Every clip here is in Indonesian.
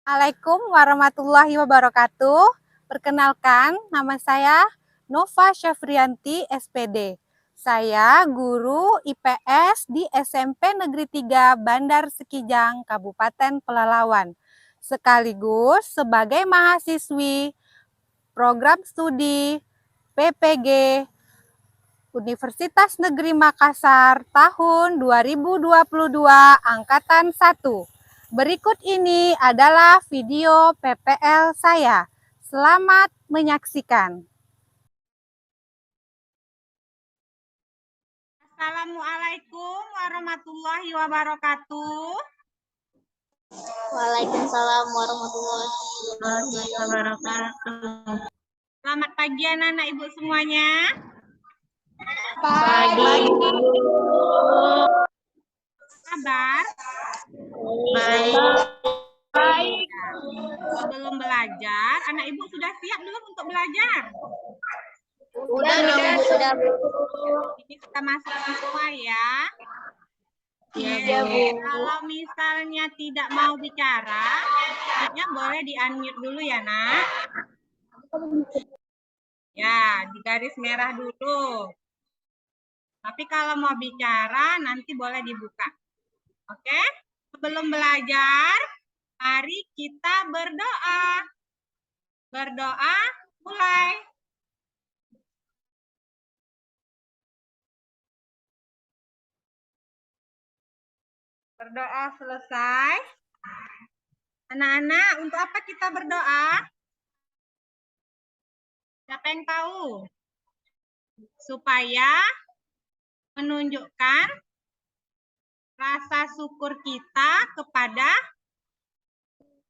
Assalamualaikum warahmatullahi wabarakatuh. Perkenalkan, nama saya Nova Syafrianti, SPD. Saya guru IPS di SMP Negeri 3 Bandar Sekijang, Kabupaten Pelalawan. Sekaligus sebagai mahasiswi program studi PPG Universitas Negeri Makassar tahun 2022 Angkatan 1. Berikut ini adalah video PPL saya. Selamat menyaksikan. Assalamualaikum warahmatullahi wabarakatuh. Waalaikumsalam warahmatullahi wabarakatuh. Selamat pagi anak-anak ibu semuanya. Pagi. Kabar? Baik. Sebelum belajar, anak ibu sudah siap belum untuk belajar? Sudah. Ini kita masuk semua ya. Iya, Bu. Kalau misalnya tidak mau bicara, mic-nya boleh di-unmute dulu ya, Nak. Ya, di garis merah dulu. Tapi kalau mau bicara, nanti boleh dibuka. Oke? Sebelum belajar, mari kita berdoa. Berdoa, mulai. Berdoa selesai. Anak-anak, untuk apa kita berdoa? Siapa yang tahu? Supaya menunjukkan rasa syukur kita kepada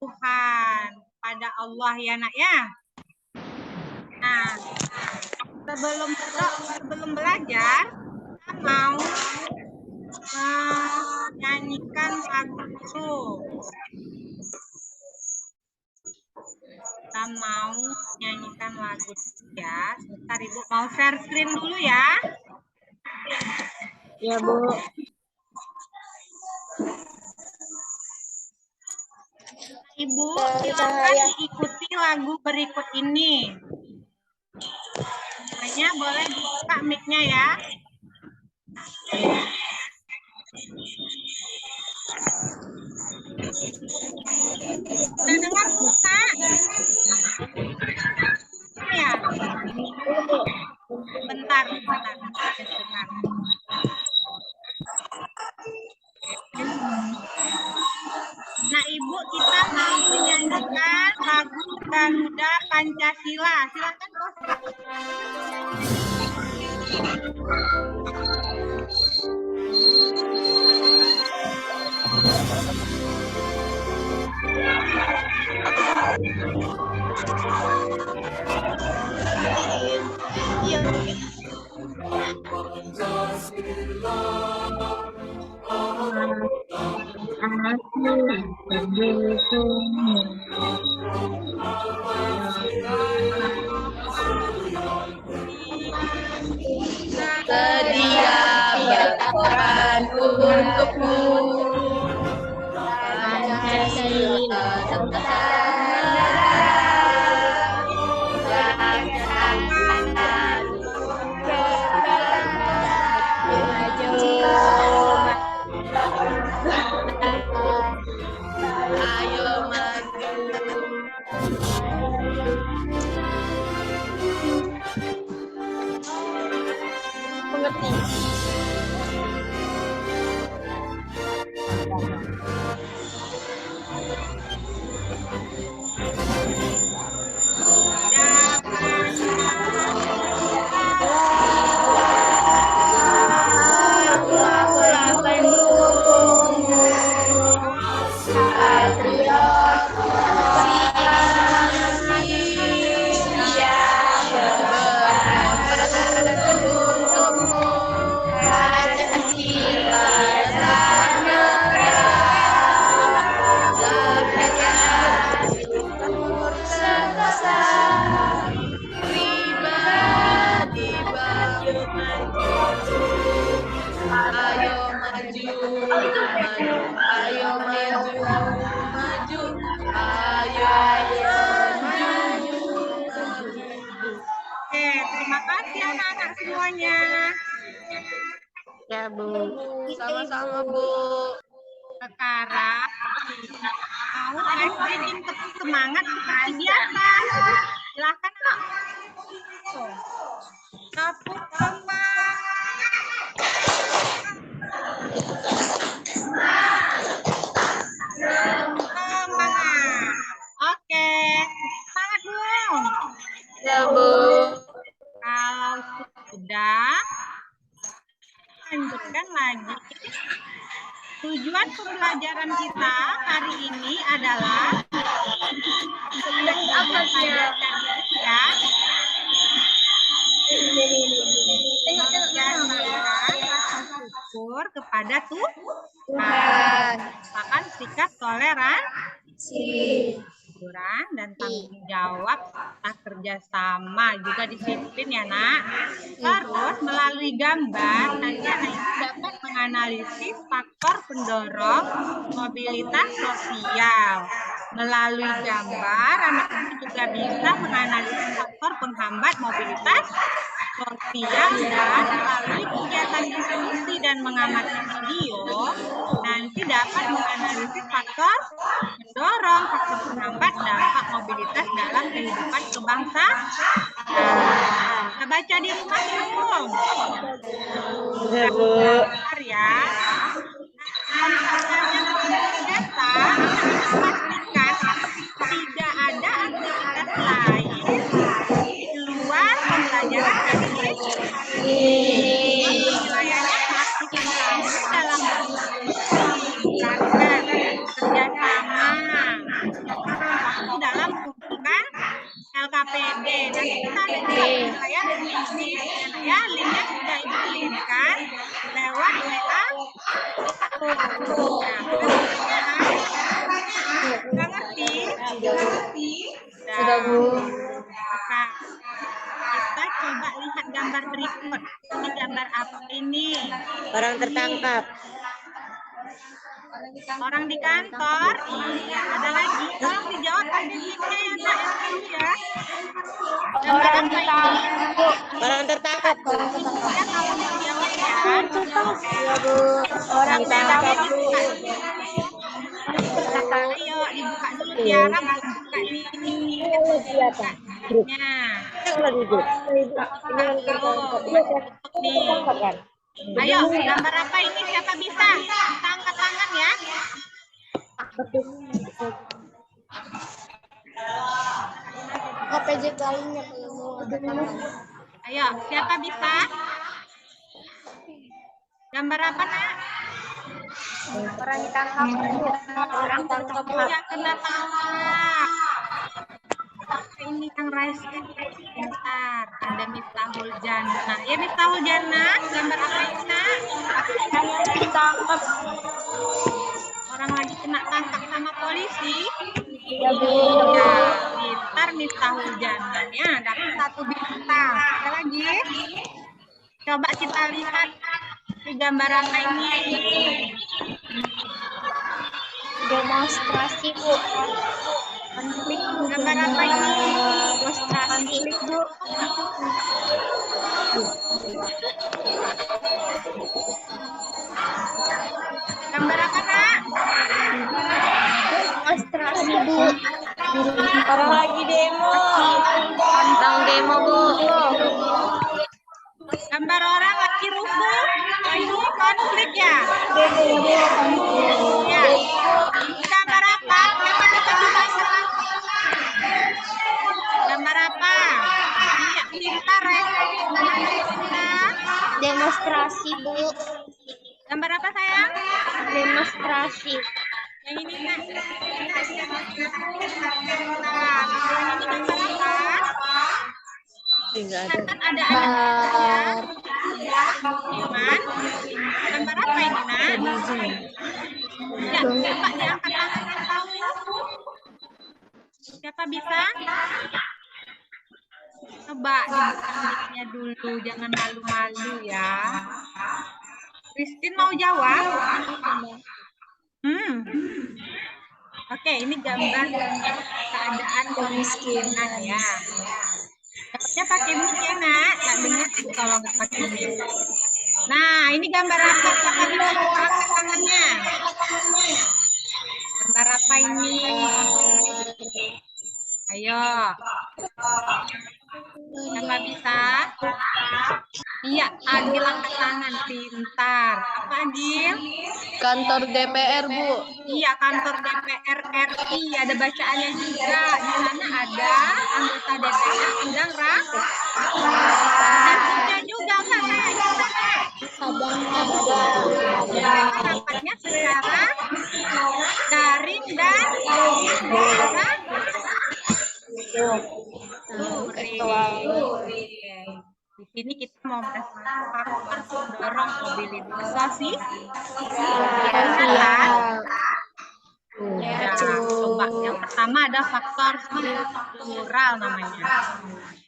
Tuhan, pada Allah ya nak ya. Nah, sebelum belajar, kita mau menyanyikan lagu dulu. Kita mau nyanyikan lagu ya. Sebentar Ibu mau share screen dulu ya. Ya, Bu. Ibu silakan diikuti lagu berikut ini. Hanya boleh dibuka mic-nya ya. Udah dengar buka? Ya. Bentar. Nah, Ibu kita mau menyanyikan lagu Garuda Pancasila. Silakan, Bos. Sedia berkorban untukmu, Pancasila ayo maju. Mengerti. Ya, Bu. Sama-sama, Bu. Sekarang mau bikin semangat seperti biasa. Silakan. Tepuk semangat. Oke, semangat dong. Ya, Bu. Kalau sudah, lanjutkan lagi. Tujuan pembelajaran kita hari ini adalah Apa dia? ya. Membiasakan rasa syukur kepada Tuhan. Bahkan sikap toleransi, dan tanggung jawab serta kerjasama, juga disiplin ya nak. Terus melalui gambar nanti anak itu dapat menganalisis faktor pendorong mobilitas sosial. Melalui gambar anak itu juga bisa menganalisis faktor penghambat mobilitas sosial, dan melalui kegiatan diskusi dan mengamati video nanti dapat menganalisis faktor mendorong, faktor penghambat dampak mobilitas dalam kehidupan kebangsaan. Kita baca di rumah dong. Ya, Bu. Bentar ya. Data pastikan tidak ada aktivitas lain di luar pembelajaran dari penilaiannya aktivitas dalam kerjasama dalam kumpulan LKPD. Nanti kita ada juga penilaian ya, linknya sudah ibu kirimkan lewat WA. Sudah ngerti? Sudah, Bu. Kita coba lihat gambar berikut. Ini gambar apa ini? Orang tertangkap. Orang di kantor. Iya, ada lagi. Tolong dijawab ada linknya ya nak, ya. Gambar apa ini? Orang tertangkap. Ya, kalau mau jawab ya. Ya, Bu. Orang tertangkap, Bu. Ayo dibuka dulu Tiara, belum buka ini. Ayo, gambar apa ini? Siapa bisa? Kita angkat tangan ya. KPJ kalinya. Ayo, siapa bisa? Gambar apa nak? Orang ditangkap. Orang tangkap. Ya, kena tangkap. Ini yang raise bentar. Ada Miftahul Jannah. Ya Miftahul Jannah, gambar apa ini nak? Orang ditangkap. Orang lagi kena tangkap sama polisi. Ya, Bu. Ya, pintar Miftahul Jannah. Ya, dapat 1 bintang. Ada lagi? Coba kita lihat di gambar apa ini. Demonstrasi, Bu. Konflik. Gambar apa ini? Demonstrasi, Bu. Gambar apa nak? Demonstrasi, Bu. Orang lagi demo. Tentang demo, Bu. Gambar orang lagi rusuh. Oh, ini konflik ya? Ya. Gambar apa? Siapa dapat dibaca? Gambar apa? Iya, pintar ya. Demonstrasi, Bu. Gambar apa sayang? Demonstrasi. Yang ini nak. Nah, kalau yang ini gambar apa? Kan ada Iman. Gambar apa ini nak? Ya, coba diangkat tangan yang tahu. Siapa bisa? Coba dibuka mic-nya dulu, jangan malu-malu ya. Christine mau jawab? Oke, ini gambar keadaan kemiskinan ya. Jawabnya pakai mic ya nak, tak dengar kalau nggak pakai mic. Nah, ini gambar apa? Siapa bisa angkat tangannya? Gambar apa ini? Ayo. Siapa bisa? Iya, Agil angkat tangan. Pintar. Apa Agil? Kantor DPR, Bu. Iya, kantor DPR RI. Ada bacaannya juga. Di sana ada anggota DPR sedang rapatnya juga nggak kayak gitu Kak? Ya, rapatnya secara daring dan secara luring. Di sini kita mau bahas faktor pendorong mobilitas sosial. Ya, coba yang pertama ada faktor struktural namanya.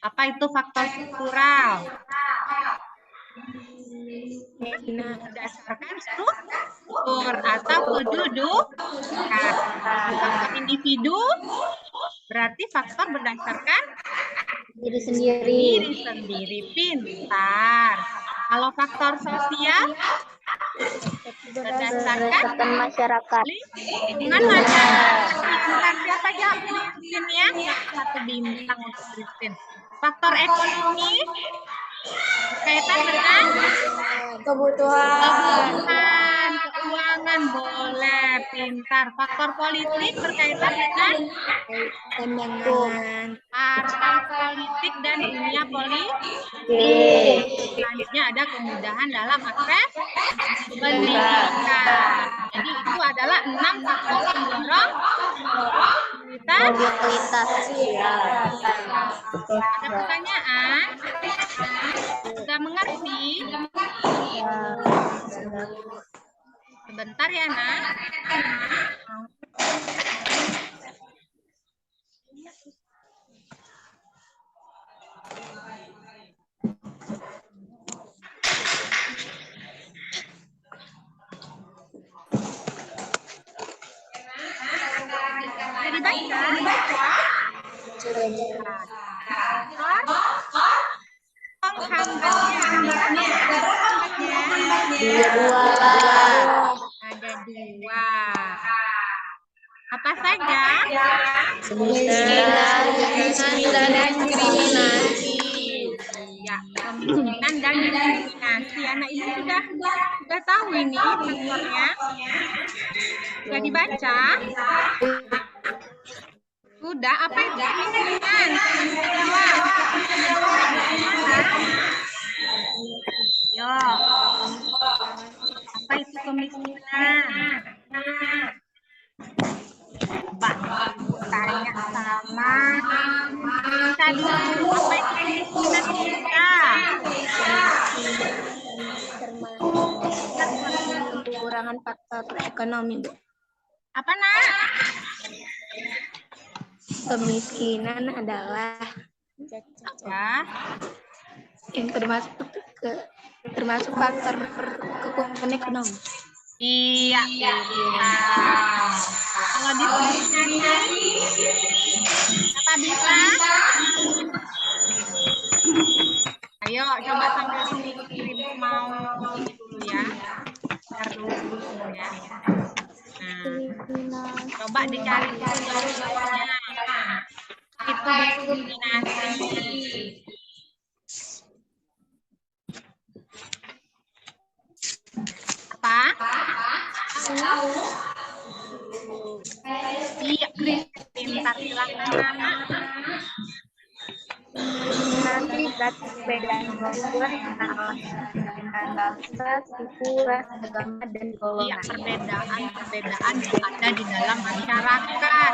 Apa itu faktor struktural? Berdasarkan struktur atau kedudukan. Faktor individu berarti faktor berdasarkan Diri sendiri. Pintar. Kalau faktor sosial berdasarkan masyarakat. lingkungan masyarakat. Pintar siapa jawab Christine ya? Satu bintang untuk Christine. Faktor ekonomi berkaitan dengan kebutuhan, keuangan boleh. Pintar. Faktor politik berkaitan dengan partai politik dan dunia politik. Selanjutnya ada kemudahan dalam akses pendidikan. Jadi itu adalah 6 faktor pendorong mobilitas. Ada pertanyaan? Sudah mengerti? Sebentar ya, Nak. Dibaca. Penghambatnya ada dua. Apa saja? kemiskinan dan diskriminasi. Ya, kemiskinan dan diskriminasi. Anak ibu sudah tahu ini faktornya. Sudah dibaca? Sudah. Apa itu kemiskinan? Yo. Apa itu kemiskinan? Coba tanya sama kita dulu. Apa itu kemiskinan kita? Kekurangan faktor ekonomi, Bu. Apa, Nak? Kemiskinan adalah Ya. yang termasuk faktor kekurangan ekonomi. Iya. Kalau diskriminasi, apa bisa? Ayo, coba sambil ini mau ini dulu ya. Bentar dulu ya. Nah, coba dicari jawabannya. Itu diskriminasi. Apa? Iya, pintar. Silakan, Nana. Nanti berarti perbedaan kultural, suku, ras, agama, dan Iya, golongan. perbedaan yang ada di dalam masyarakat.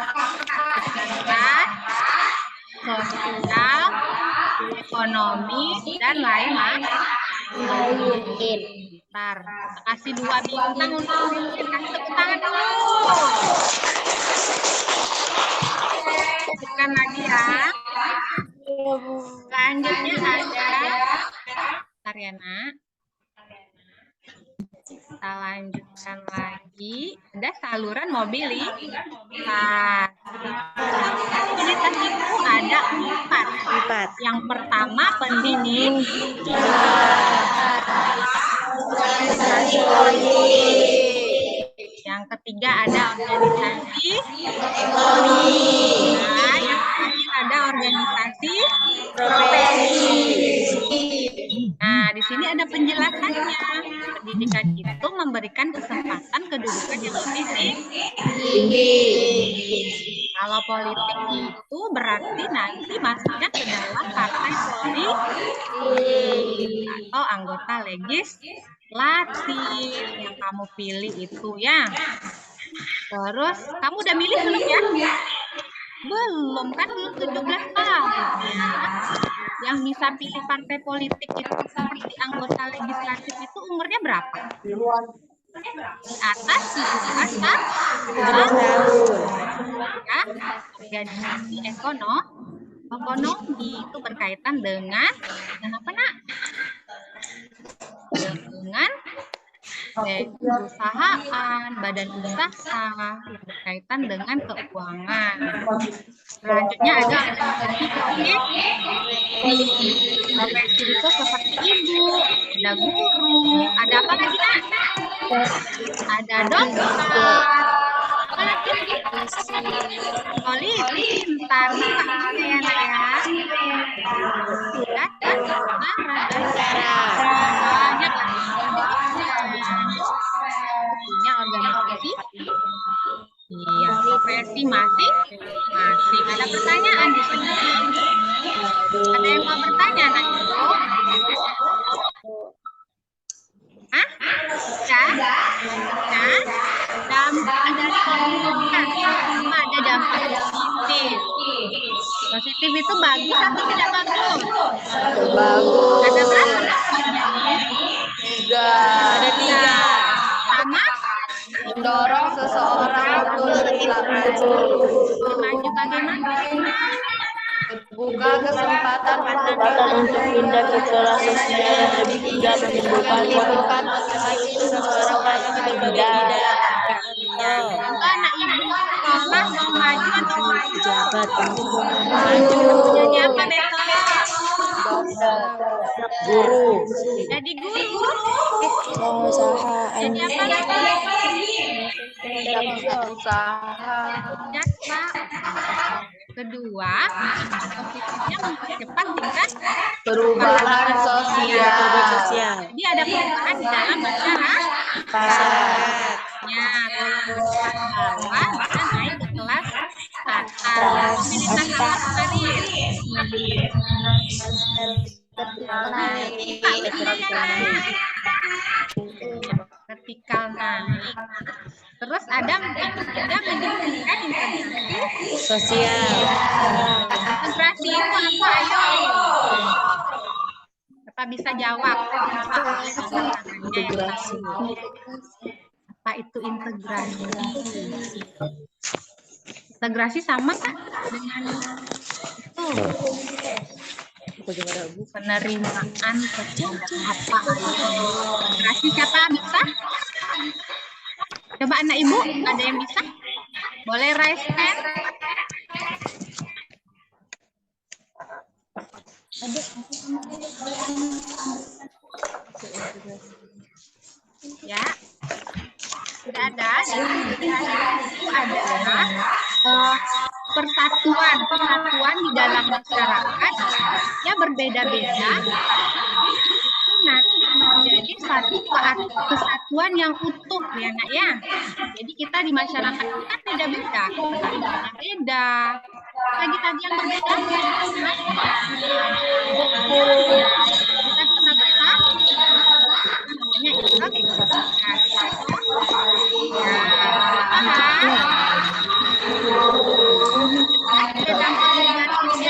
Ras, sosial, ekonomi, dan lain-lain. Bentar, kasih 2 bintang untuk kasih tepuk tangan dulu. Tekan lagi ya. Selanjutnya ada Tariana. Kita lanjutkan lagi. Ada saluran mobilitas. Mobilitas itu ada 4. Yang pertama pendidikan. Organisasi politik. Yang ketiga ada organisasi Ekonomi. Nah, yang terakhir ada organisasi Profesi. Nah, di sini ada penjelasannya. Pendidikan itu memberikan kesempatan kedudukan yang lebih Tinggi. Kalau politik itu berarti nanti masuknya ke dalam partai politik atau anggota legislatif yang kamu pilih itu ya. Terus, kamu udah milih belum ya? Belum, kan belum 17 tahun ya. Yang bisa pilih partai politik itu seperti anggota legislatif itu umurnya berapa? Di atas 17 tahun. Ya, organisasi ekonomi itu berkaitan dengan apa nak? Dengan perusahaan, badan usaha yang berkaitan dengan keuangan. Selanjutnya ada organisasi profesi itu seperti ibu, ada guru, ada apa lagi nak? Ada dokter, apa lagi? Polisi, pintar, ya nak ya. Banyak punya organisasi. Iya, profesi masih. Ada pertanyaan di sini? Ada yang mau bertanya nak itu? Hah? Dampak ada dampak positif. Positif itu bagus atau tidak bagus? Bagus. Ada berapa? 3. Ada 3. Sama? Mendorong seseorang untuk lebih maju. Maju bagaimana? Buka kesempatan untuk pindah ke kelas sosial yang lebih tinggi, menimbulkan motivasi seseorang untuk berbeda. Anak ibu sekolah mau maju atau mau Pejabat maju? Jadi apa besok? Guru. Jadi guru. Pengusaha. Jadi apa lagi? Usaha. Jaksa. Kedua, positifnya mempercepat tingkat Perubahan sosial. Jadi ada perubahan di dalam masyarakat. Ya, kalau bawah kita naik ke kelas atas. Mobilitas atas karir. Vertikal naik. Terus ada mendapatkan integrasi Sosial. Integrasi itu apa? Ayo. Apa bisa jawab? Integrasi. Apa itu integrasi? Integrasi sama kan dengan itu penerimaan kepada apa? Integrasi siapa bisa? Coba anak ibu, ada yang bisa? Boleh raise hand? Ya, sudah ada. Itu adalah persatuan di dalam masyarakat ya berbeda-beda. Itu nanti menjadi satu kesatuan yang utuh ya nak ya. Jadi kita di masyarakat itu kan beda-beda. Beda. Lagi-lagi yang berbeda. Kita bisa bersatu. Namanya ada dampak negatif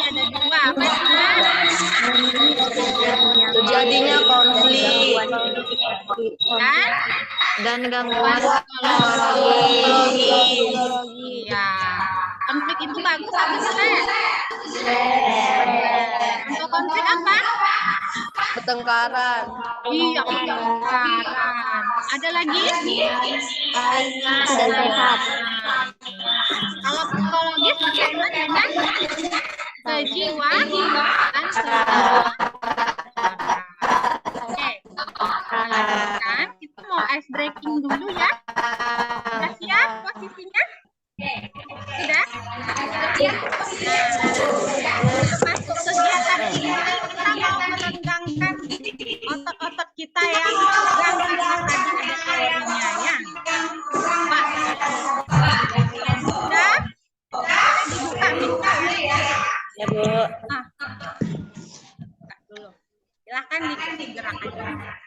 ada dua. Apa Terjadinya konflik dan gangguan psikologi. Ya, konflik itu bagus atau jelek? Untuk konflik apa? Pertengkaran. Iya, pertengkaran. Ada lagi? Ringan dan sehat. Kalau psikologis bagaimana dengan kejiwaan dan Masuk kegiatan ini kita mau merenggangkan otot-otot kita yang tegang karena tadi ada kalorinya ya. Pak, sudah dibuka bisa ya? Ya, Bu. Buka dulu. Silahkan diikuti gerakannya.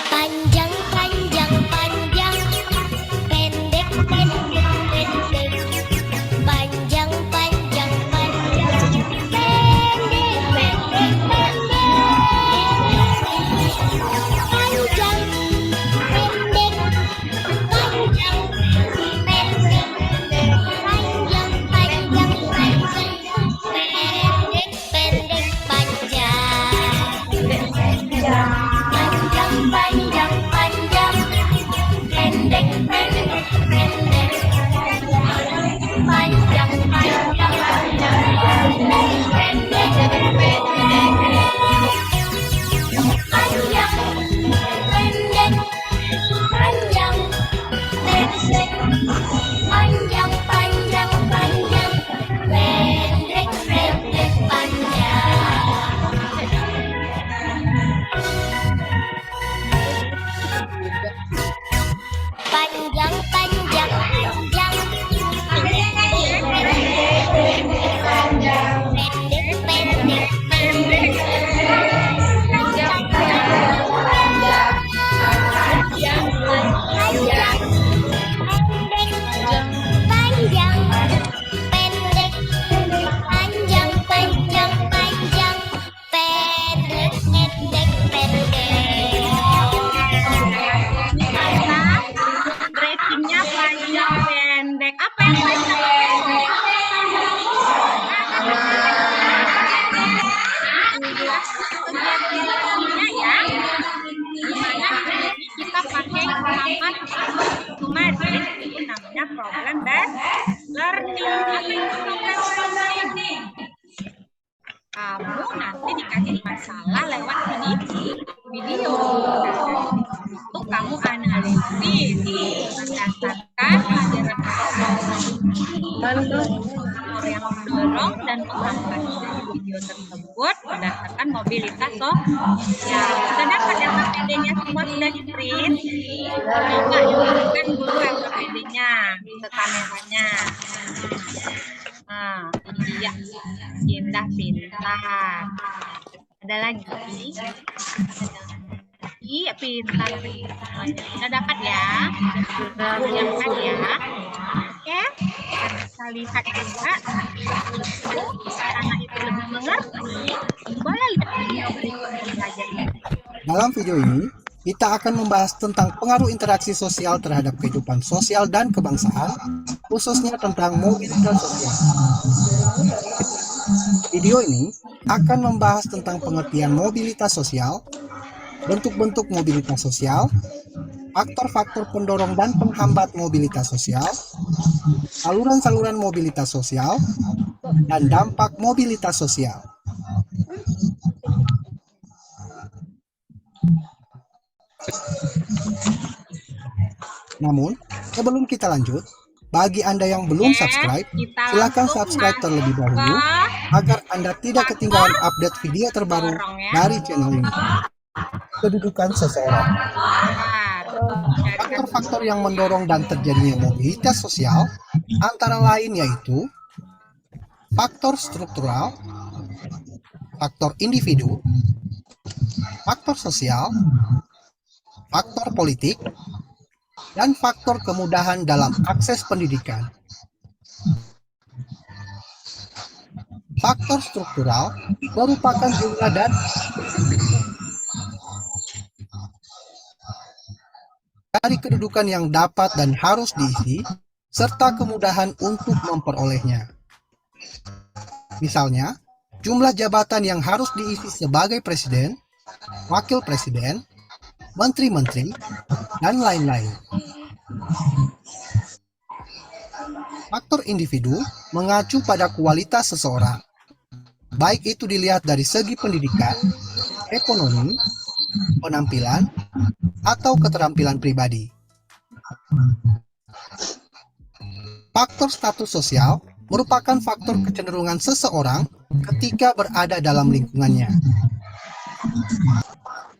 Panjang, panjang, panjang, pendek, pendek, pendek. Panjang, panjang, panjang, pendek, pendek, pendek. Panjang, pendek, panjang, pendek. Panjang, panjang, panjang, pendek, pendek, panjang. Panjang, panjang, panjang, pendek, pendek, pendek. Panjang, panjang, panjang, pendek, pendek. Panjang, pendek, panjang, pendek. Panjang, panjang, panjang, pendek, pendek, panjang. Panjang, panjang, panjang, pendek, pendek, pendek, pendek. Panjang, panjang, panjang, panjang, panjang, pendek, panjang, panjang, panjang, pendek, pendek, pendek. Stretchingnya panjang pendek. Apa yang panjang pendek? Kegiatan ya. Dimana kita pakai pemahaman otomatis itu namanya problem based learning. Apa itu problem based learning? Kamu nanti dikasih masalah lewat ini video. Itu kamu analisis berdasarkan pelajaran faktor yang mendorong dan menghambat dari video tersebut berdasarkan mobilitas sosial. Sudah dapat yang PD-nya semua sudah di print. Coba kan dulu yang PD-nya ke kameranya. Nah, ini dia. Pintar. Ada lagi. Iya, pintar. Sudah dapat ya? Siapkan ya. Oke. Kita lihat juga. Karena itu lebih mengerti. Boleh lihat video berikutnya saja. Dalam video ini, kita akan membahas tentang pengaruh interaksi sosial terhadap kehidupan sosial dan kebangsaan, khususnya tentang mobilitas sosial. Video ini akan membahas tentang pengertian mobilitas sosial, bentuk-bentuk mobilitas sosial, faktor-faktor pendorong dan penghambat mobilitas sosial, saluran-saluran mobilitas sosial, dan dampak mobilitas sosial. Namun, sebelum kita lanjut, bagi Anda yang belum subscribe, silakan subscribe terlebih dahulu agar Anda tidak ketinggalan update video terbaru dari channel ini. Kedudukan seseorang. Faktor-faktor yang mendorong dan terjadinya mobilitas sosial antara lain yaitu faktor struktural, faktor individu, faktor sosial, faktor politik, dan faktor kemudahan dalam akses pendidikan. Faktor struktural merupakan jumlah dan dari kedudukan yang dapat dan harus diisi, serta kemudahan untuk memperolehnya. Misalnya, jumlah jabatan yang harus diisi sebagai presiden, wakil presiden, menteri-menteri, dan lain-lain. Faktor individu mengacu pada kualitas seseorang. baik itu dilihat dari segi pendidikan, ekonomi, penampilan, atau keterampilan pribadi. Faktor status sosial merupakan faktor kecenderungan seseorang ketika berada dalam lingkungannya.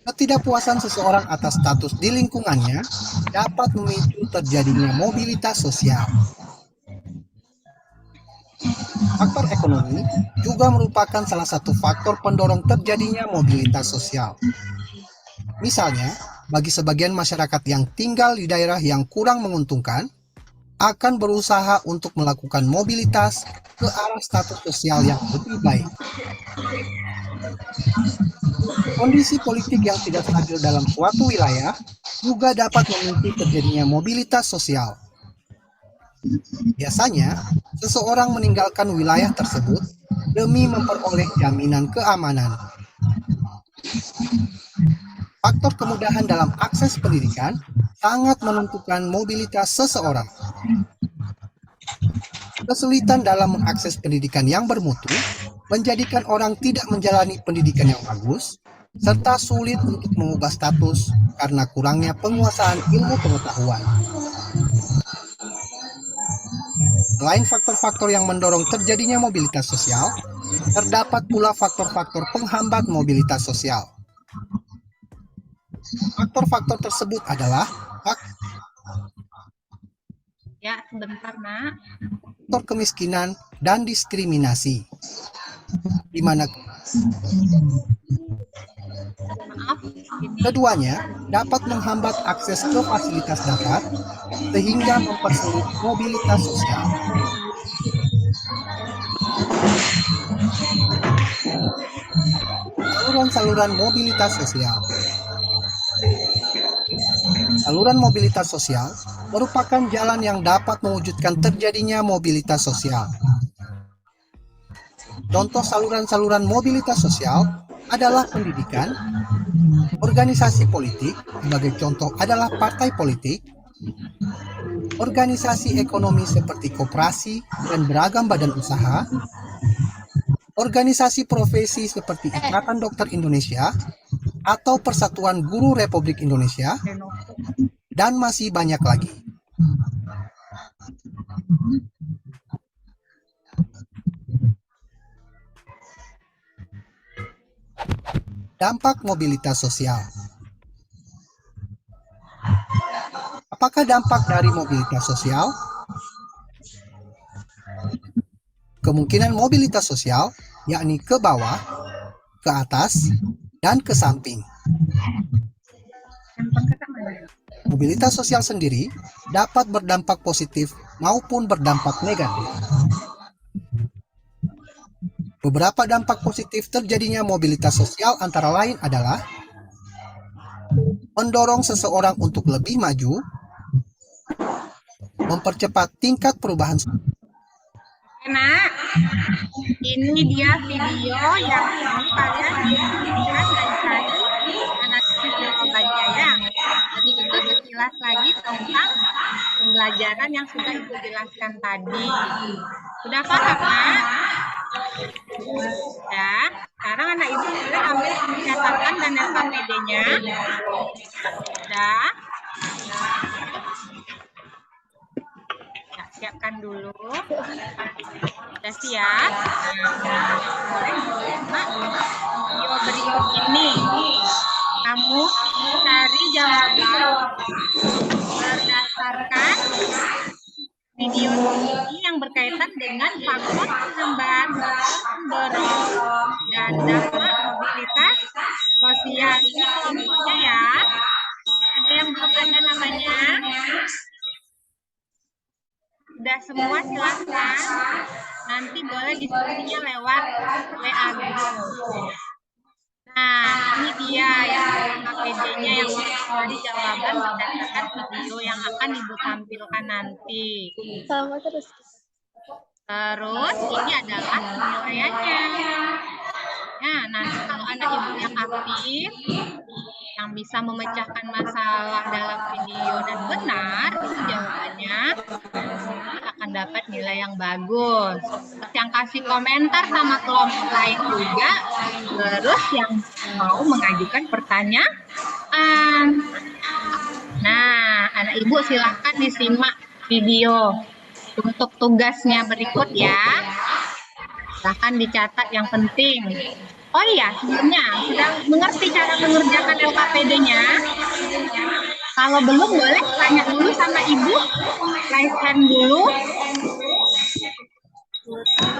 Ketidakpuasan seseorang atas status di lingkungannya dapat memicu terjadinya mobilitas sosial. Faktor ekonomi juga merupakan salah satu faktor pendorong terjadinya mobilitas sosial. Misalnya, bagi sebagian masyarakat yang tinggal di daerah yang kurang menguntungkan, akan berusaha untuk melakukan mobilitas ke arah status sosial yang lebih baik. Kondisi politik yang tidak stabil dalam suatu wilayah juga dapat memicu terjadinya mobilitas sosial. Biasanya, seseorang meninggalkan wilayah tersebut demi memperoleh jaminan keamanan. Faktor kemudahan dalam akses pendidikan sangat menentukan mobilitas seseorang. Kesulitan dalam mengakses pendidikan yang bermutu menjadikan orang tidak menjalani pendidikan yang bagus, serta sulit untuk mengubah status karena kurangnya penguasaan ilmu pengetahuan. Selain faktor-faktor yang mendorong terjadinya mobilitas sosial, terdapat pula faktor-faktor penghambat mobilitas sosial. Faktor-faktor tersebut adalah Ya, sebentar, Nak. faktor kemiskinan dan diskriminasi, di mana Maaf, ini keduanya dapat menghambat akses ke fasilitas dasar sehingga mempersulit mobilitas sosial. Saluran-saluran mobilitas sosial. Saluran mobilitas sosial merupakan jalan yang dapat mewujudkan terjadinya mobilitas sosial. Contoh saluran-saluran mobilitas sosial adalah pendidikan, organisasi politik, sebagai contoh adalah partai politik, organisasi ekonomi seperti koperasi dan beragam badan usaha, organisasi profesi seperti Ikatan Dokter Indonesia atau Persatuan Guru Republik Indonesia, dan masih banyak lagi. Dampak mobilitas sosial. Apakah dampak dari mobilitas sosial? Kemungkinan mobilitas sosial yakni ke bawah, ke atas, dan ke samping. Mobilitas sosial sendiri dapat berdampak positif maupun berdampak negatif. Beberapa dampak positif terjadinya mobilitas sosial antara lain adalah mendorong seseorang untuk lebih maju, mempercepat tingkat perubahan. Nak, ini dia video yang mau kalian lihat dan cari analisis jawabannya ya. Jadi itu sekilas lagi tentang pembelajaran yang sudah Ibu jelaskan tadi. Sudah paham, Nak? Ya, sekarang anak Ibu boleh ambil catatan dan LKPD-nya. Sudah. Siapkan dulu. Sudah siap? Video berikut ini kamu cari jawaban berdasarkan video ini yang berkaitan dengan faktor penghambat, pendorong, dan dampak mobilitas sosial. Ini kelompoknya ya. Ada yang belum ada namanya? Sudah semua silahkan. Nanti boleh diskusinya lewat WA group. Nah, ini dia yang KPD-nya yang dari jawaban berdasarkan video yang akan Ibu tampilkan nanti. Sama terus. Terus ini adalah penilaiannya. Nah, nanti kalau anak Ibu yang aktif, yang bisa memecahkan masalah dalam video dan benar, itu jawabannya akan akan dapat nilai yang bagus. Terus yang kasih komentar sama kelompok lain juga. Terus yang mau mengajukan pertanyaan. Nah, anak ibu silahkan disimak video untuk tugasnya berikut ya. Silahkan dicatat yang penting. Oh iya, sebelumnya sudah mengerti cara mengerjakan LKPD-nya? Kalau belum, boleh tanya dulu sama ibu. Raise hand dulu.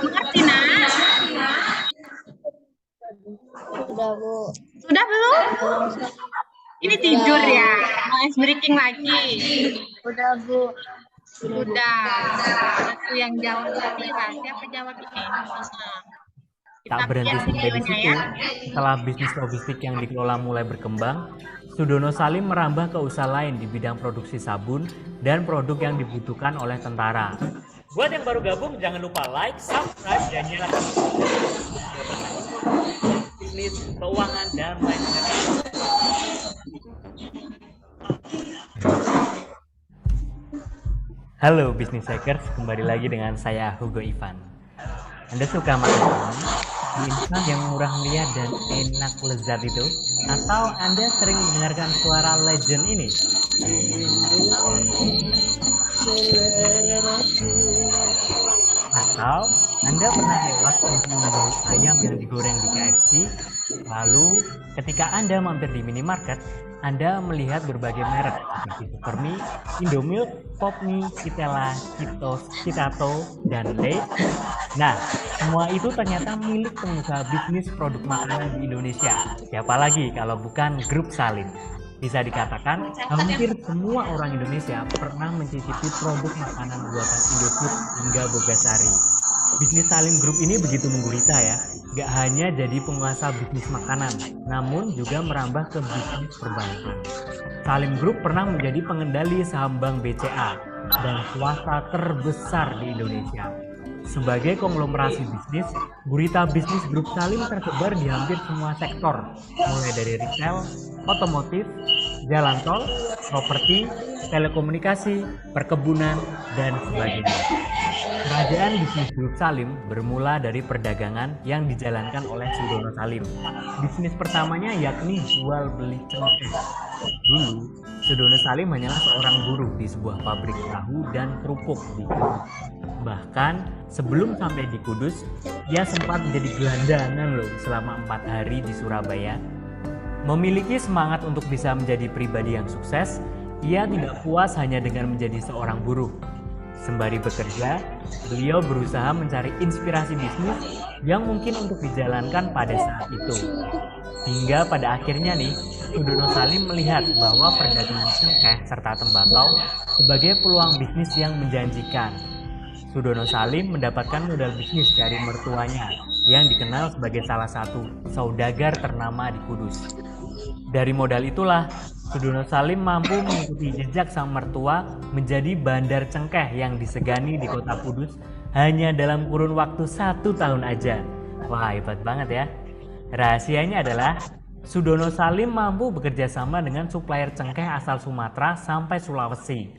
Mengerti, nak? Sudah, Bu. Sudah belum? Ini tidur ya? Noise breaking lagi? Sudah, Bu. Sudah. Itu yang jawab Safira. Siapa jawab ini? Tak berhenti sampai di situ, setelah bisnis logistik yang dikelola mulai berkembang, Sudono Salim merambah ke usaha lain di bidang produksi sabun dan produk yang dibutuhkan oleh tentara. Buat yang baru gabung, jangan lupa like, subscribe, dan nyalakan bisnis, keuangan, dan lain sebagainya. Halo Business Hackers, kembali lagi dengan saya Hugo Ivan. Anda suka makan di instan yang murah meriah dan enak lezat itu? Atau Anda sering mendengarkan suara legend ini? Atau Anda pernah lewat untuk membeli ayam yang digoreng di KFC? Lalu ketika Anda mampir di minimarket, Anda melihat berbagai merek seperti Supermie, Indomilk, Popmie, Kitela, Citos, Citato, dan Lay's. Nah, semua itu ternyata milik pengusaha bisnis produk makanan di Indonesia. Siapa lagi kalau bukan Grup Salim? Bisa dikatakan hampir semua orang Indonesia pernah mencicipi produk makanan buatan Indofood hingga Bogasari. Bisnis Salim Group ini begitu menggurita ya, gak hanya jadi penguasa bisnis makanan, namun juga merambah ke bisnis perbankan. Salim Group pernah menjadi pengendali saham Bank BCA dan swasta terbesar di Indonesia. Sebagai konglomerasi bisnis, gurita bisnis Grup Salim tersebar di hampir semua sektor, mulai dari retail, otomotif, jalan tol, properti, telekomunikasi, perkebunan, dan sebagainya. Kerajaan bisnis Grup Salim bermula dari perdagangan yang dijalankan oleh Sudono Salim. Bisnis pertamanya yakni jual beli cengkeh. Dulu, Sudono Salim hanyalah seorang buruh di sebuah pabrik tahu dan kerupuk di Kudus. Bahkan sebelum sampai di Kudus, ia sempat menjadi gelandangan loh selama 4 hari di Surabaya. Memiliki semangat untuk bisa menjadi pribadi yang sukses, ia tidak puas hanya dengan menjadi seorang buruh. Sembari bekerja, beliau berusaha mencari inspirasi bisnis yang mungkin untuk dijalankan pada saat itu. Hingga pada akhirnya nih, Sudono Salim melihat bahwa perdagangan cengkeh serta tembakau sebagai peluang bisnis yang menjanjikan. Sudono Salim mendapatkan modal bisnis dari mertuanya yang dikenal sebagai salah satu saudagar ternama di Kudus. Dari modal itulah, Sudono Salim mampu mengikuti jejak sang mertua menjadi bandar cengkeh yang disegani di kota Kudus hanya dalam kurun waktu 1 tahun aja. Wah, hebat banget ya. Rahasianya adalah Sudono Salim mampu bekerja sama dengan supplier cengkeh asal Sumatera sampai Sulawesi.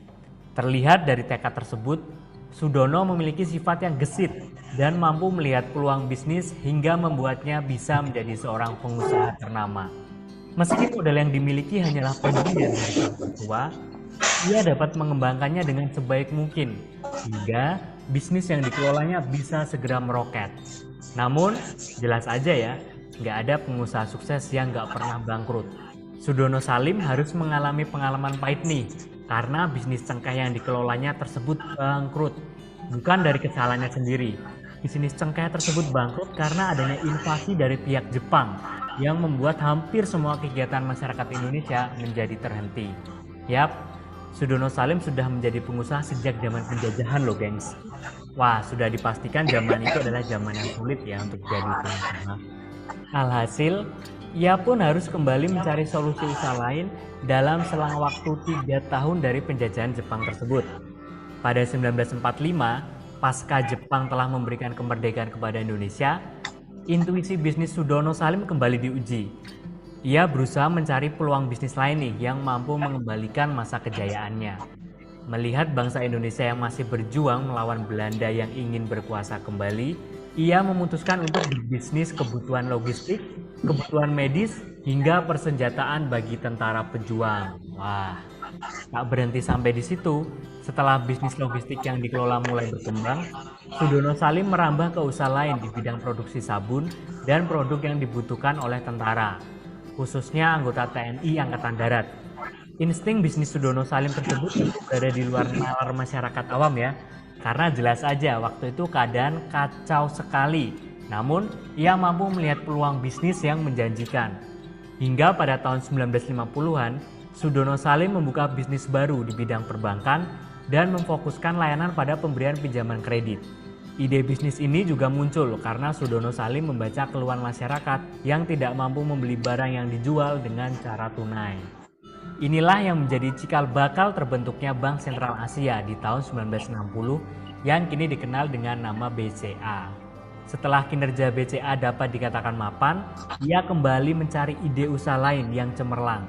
Terlihat dari tekad tersebut, Sudono memiliki sifat yang gesit dan mampu melihat peluang bisnis hingga membuatnya bisa menjadi seorang pengusaha ternama. Meski modal yang dimiliki hanyalah pemberian dari sang mertua, ia dapat mengembangkannya dengan sebaik mungkin hingga bisnis yang dikelolanya bisa segera meroket. Namun, jelas aja ya, nggak ada pengusaha sukses yang nggak pernah bangkrut. Sudono Salim harus mengalami pengalaman pahit nih, karena bisnis cengkeh yang dikelolanya tersebut bangkrut. Bukan dari kesalahannya sendiri. Bisnis cengkeh tersebut bangkrut karena adanya invasi dari pihak Jepang yang membuat hampir semua kegiatan masyarakat Indonesia menjadi terhenti. Yap, Sudono Salim sudah menjadi pengusaha sejak zaman penjajahan loh gengs. Wah, sudah dipastikan zaman itu adalah zaman yang sulit ya untuk jadi pengusaha. Alhasil, ia pun harus kembali mencari solusi usaha lain dalam selang waktu 3 tahun dari penjajahan Jepang tersebut. Pada 1945, pasca Jepang telah memberikan kemerdekaan kepada Indonesia, intuisi bisnis Sudono Salim kembali diuji. Ia berusaha mencari peluang bisnis lain nih yang mampu mengembalikan masa kejayaannya. Melihat bangsa Indonesia yang masih berjuang melawan Belanda yang ingin berkuasa kembali, ia memutuskan untuk berbisnis kebutuhan logistik, kebutuhan medis, hingga persenjataan bagi tentara pejuang. Wah, tak berhenti sampai di situ. Setelah bisnis logistik yang dikelola mulai berkembang, Sudono Salim merambah ke usaha lain di bidang produksi sabun dan produk yang dibutuhkan oleh tentara, khususnya anggota TNI Angkatan Darat. Insting bisnis Sudono Salim tersebut tentu berada di luar nalar masyarakat awam ya, karena jelas aja waktu itu keadaan kacau sekali. Namun, ia mampu melihat peluang bisnis yang menjanjikan. Hingga pada tahun 1950-an, Sudono Salim membuka bisnis baru di bidang perbankan dan memfokuskan layanan pada pemberian pinjaman kredit. Ide bisnis ini juga muncul karena Sudono Salim membaca keluhan masyarakat yang tidak mampu membeli barang yang dijual dengan cara tunai. Inilah yang menjadi cikal bakal terbentuknya Bank Sentral Asia di tahun 1960 yang kini dikenal dengan nama BCA. Setelah kinerja BCA dapat dikatakan mapan, ia kembali mencari ide usaha lain yang cemerlang.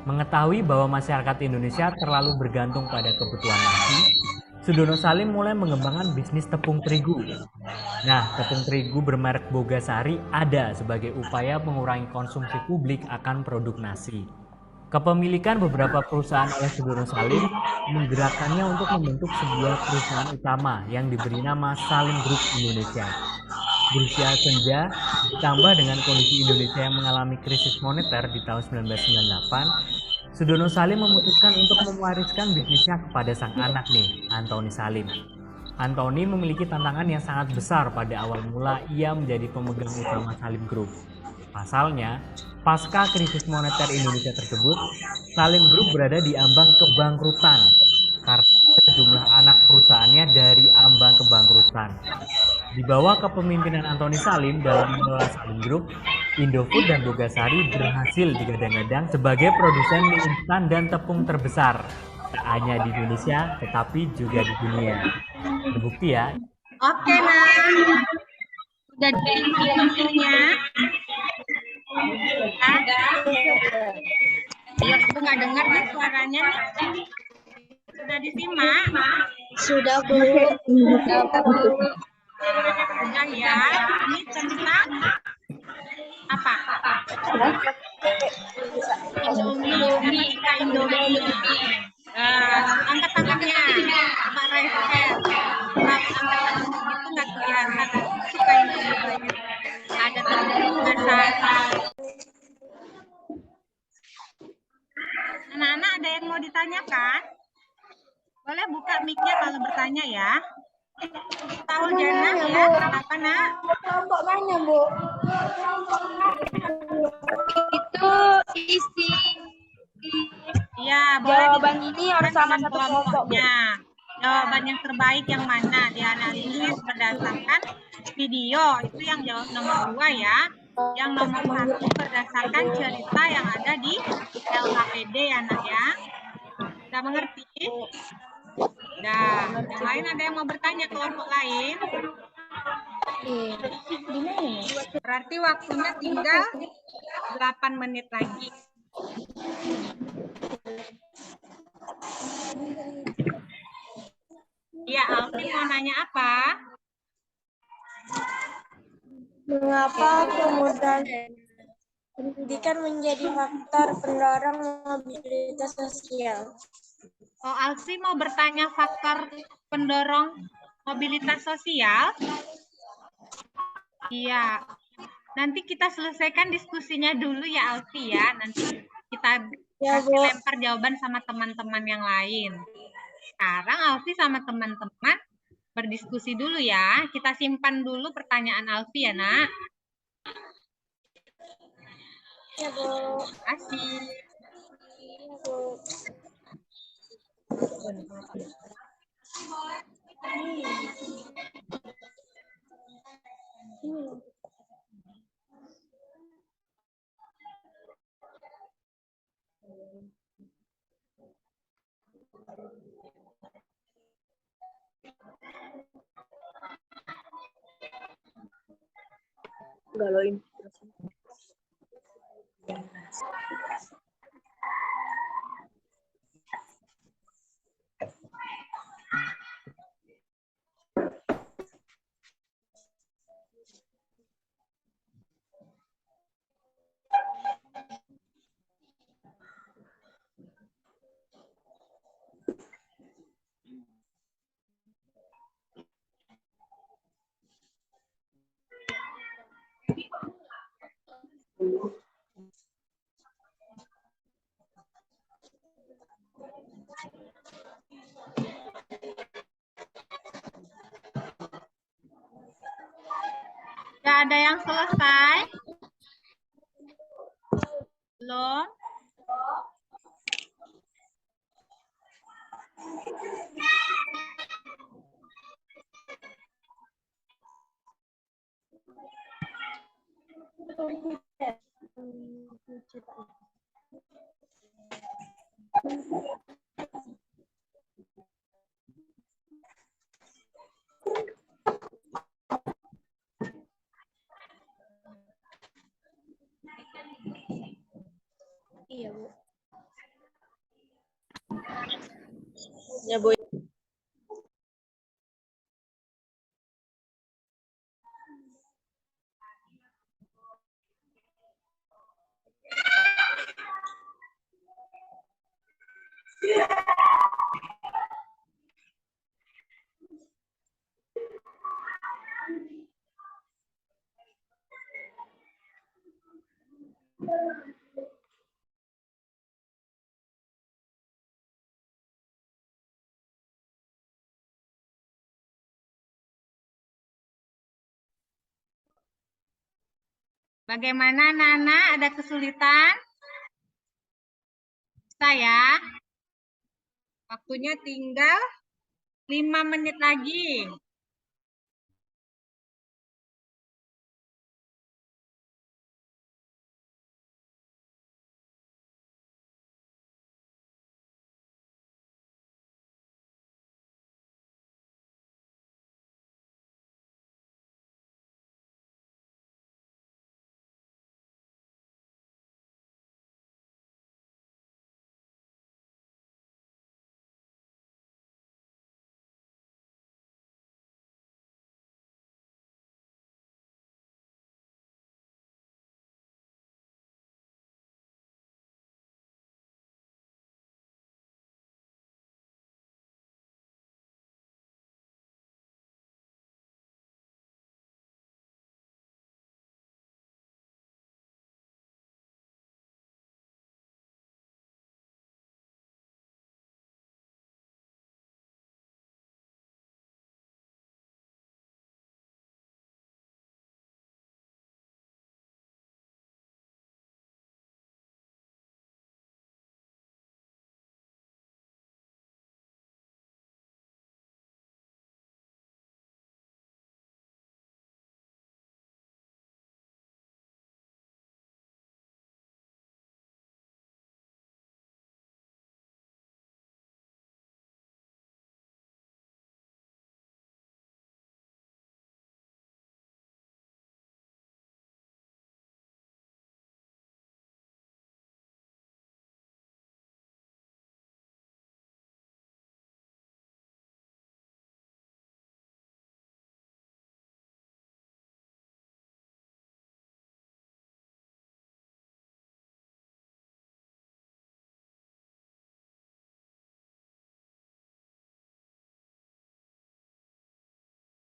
Mengetahui bahwa masyarakat Indonesia terlalu bergantung pada kebutuhan nasi, Sudono Salim mulai mengembangkan bisnis tepung terigu. Nah, tepung terigu bermerek Bogasari ada sebagai upaya mengurangi konsumsi publik akan produk nasi. Kepemilikan beberapa perusahaan oleh Sudono Salim menggerakkannya untuk membentuk sebuah perusahaan utama yang diberi nama Salim Group Indonesia. Berusia senja, ditambah dengan kondisi Indonesia yang mengalami krisis moneter di tahun 1998, Sudono Salim memutuskan untuk mewariskan bisnisnya kepada sang anak nih, Antoni Salim. Antoni memiliki tantangan yang sangat besar pada awal mula ia menjadi pemegang utama Salim Group. Pasalnya, pasca krisis moneter Indonesia tersebut, Salim Group berada di ambang kebangkrutan karena jumlah anak perusahaannya dari ambang kebangkrutan. Di bawah kepemimpinan Antoni Salim dalam mengelola Salim Group, Indofood dan Bogasari berhasil digadang-gadang sebagai produsen mie instan dan tepung terbesar, tak hanya di Indonesia tetapi juga di dunia. Terbukti ya. Oke, nah. Udah disimak waktunya. Iya, aku nggak dengar nih suaranya nih. Sudah disimak? Sudah Bu. Sudah ya. Ini tentang apa? Indomie. Suka Indomie. Angkat tangannya. Pak Rafael. Angkat tangan itu nggak kelihatan. Suka Indomie banyak. Ada tepung Bogasari. Anak-anak ada yang mau ditanyakan? Boleh buka mic-nya kalau bertanya ya. Tahu Jana ya? Apa nak? Kelompok mana Bu? Itu isi Ya, boleh jawaban ini harus sama dengan satu kelompok Bu. kelompoknya. Jawaban yang terbaik yang mana? Dianalisis berdasarkan video. Itu yang jawab nomor 2 ya. Yang nomor 1 berdasarkan cerita yang ada di LKPD ya nak ya. Sudah mengerti? Nah, yang lain ada yang mau bertanya kelompok lain? Berarti waktunya tinggal 8 menit lagi. Iya, Alvin mau nanya apa? Mengapa kemudahan pendidikan menjadi faktor pendorong mobilitas sosial? Oh, Alfi mau bertanya faktor pendorong mobilitas sosial? Iya. Nanti kita selesaikan diskusinya dulu ya, Alfi ya. Nanti kita kasih lempar jawaban sama teman-teman yang lain. Sekarang Alfi sama teman-teman berdiskusi dulu ya. Kita simpan dulu pertanyaan Alfi ya, nak. Ya, Bu. Terima kasih. Ya, Bu. Galauin. Sudah ada yang selesai? Belum? Ya, Bu. Bagaimana Nana? Ada kesulitan? Saya, waktunya tinggal 5 menit lagi.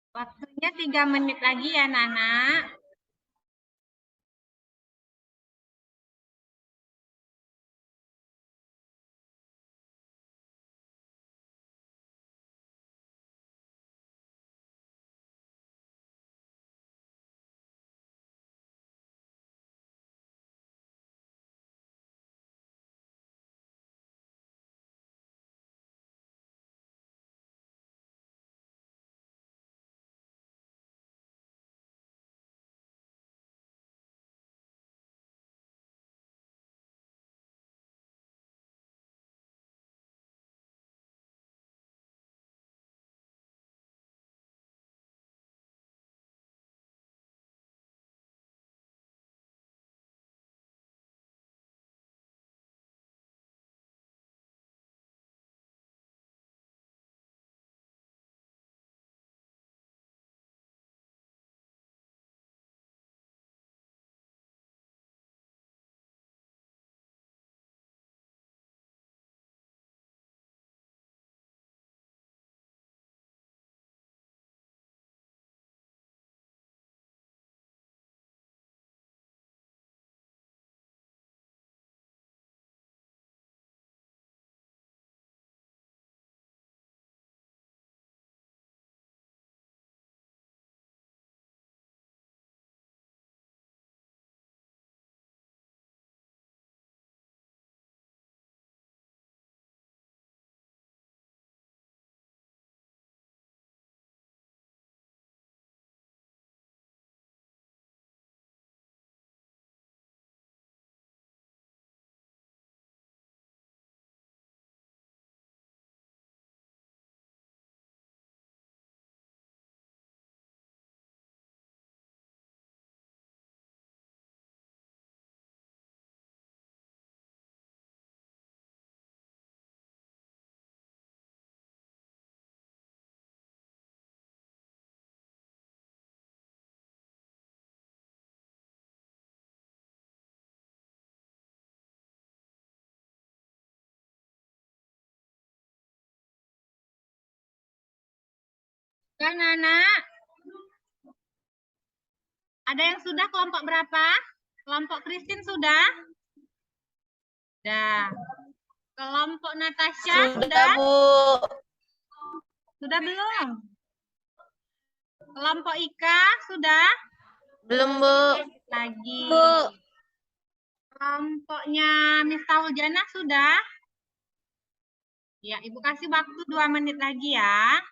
Waktunya 3 menit lagi ya Nana. Kan anak? Ada yang sudah kelompok berapa? Kelompok Christine sudah? Sudah. Kelompok Natasha sudah? Bu. Sudah belum? Kelompok Ika sudah? Belum, Bu. Lagi. Bu. Kelompoknya Miss Tauljana sudah? Ya, Ibu kasih waktu 2 menit lagi ya.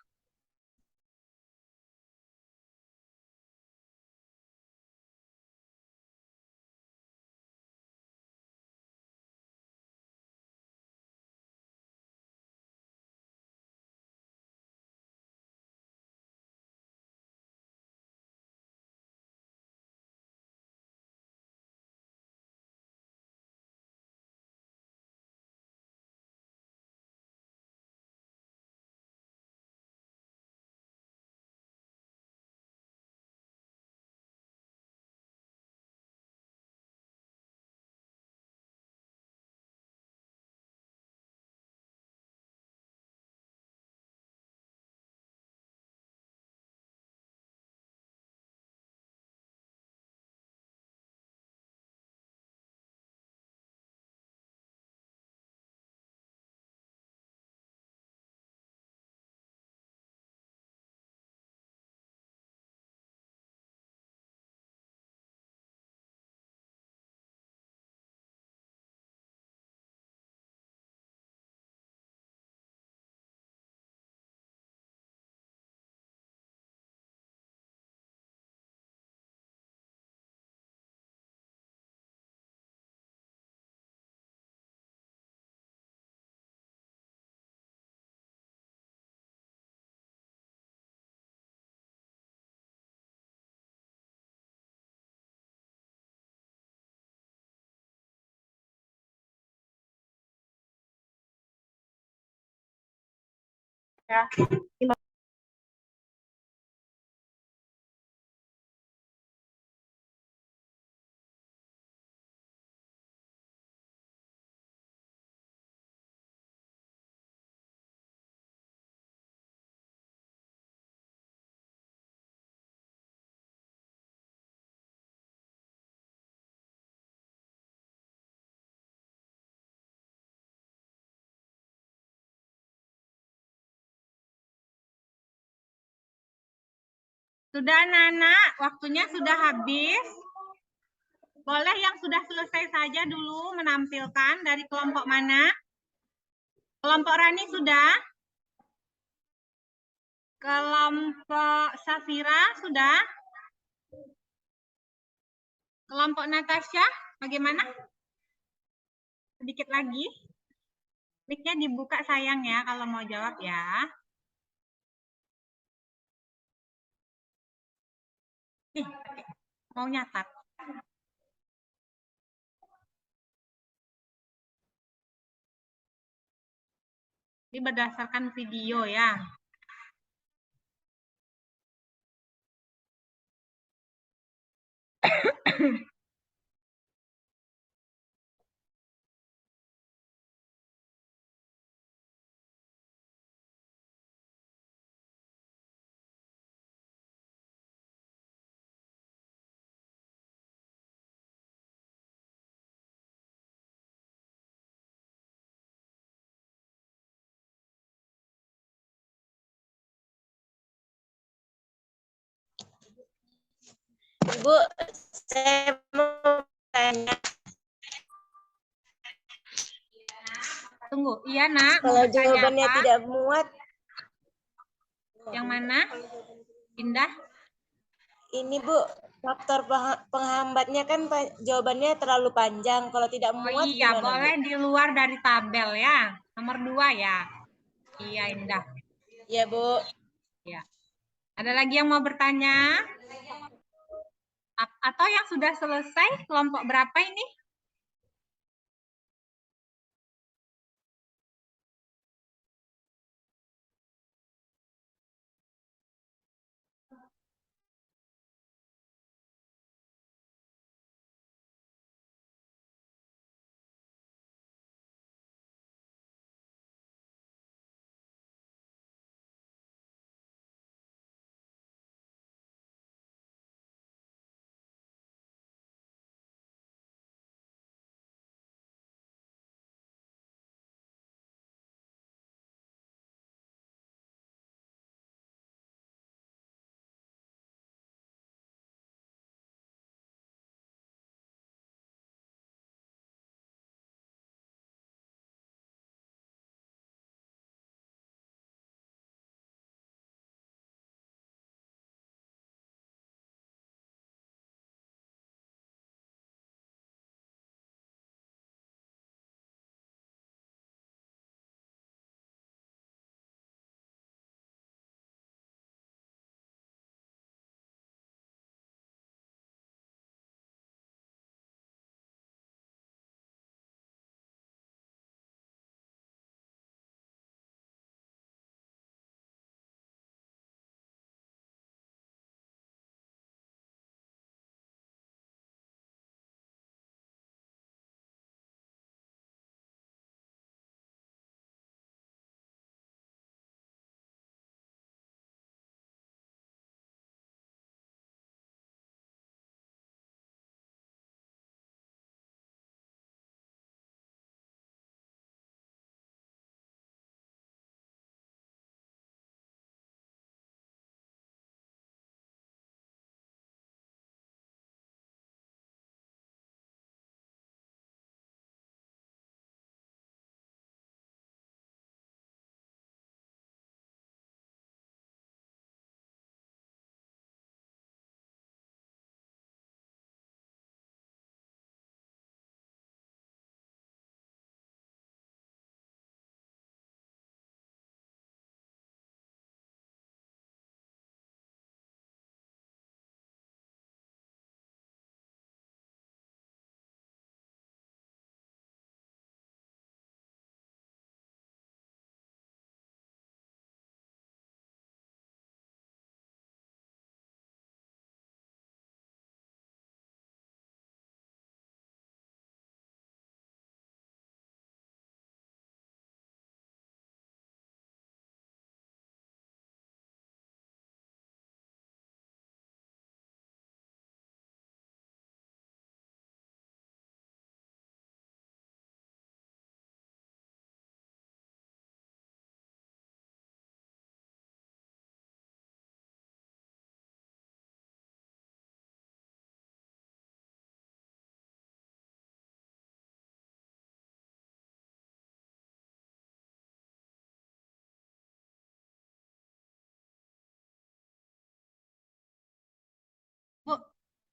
Sudah anak-anak, waktunya sudah habis. Boleh yang sudah selesai saja dulu menampilkan dari kelompok mana? Kelompok Rani sudah? Kelompok Safira sudah? Kelompok Natasha bagaimana? Sedikit lagi. Mic-nya dibuka sayang ya kalau mau jawab ya. Mau nyatat. Ini berdasarkan video ya. Ibu, saya mau tanya. Tunggu, iya nak. Kalau jawabannya apa? tidak muat. Yang mana? Indah? Ini Bu, faktor penghambatnya kan jawabannya terlalu panjang. Kalau tidak muat Iya, gimana, boleh Bu? di luar dari tabel ya. Nomor 2 ya. Iya, Indah. Ya, Bu. Ya. Ada lagi yang mau bertanya? Atau yang sudah selesai, kelompok berapa ini?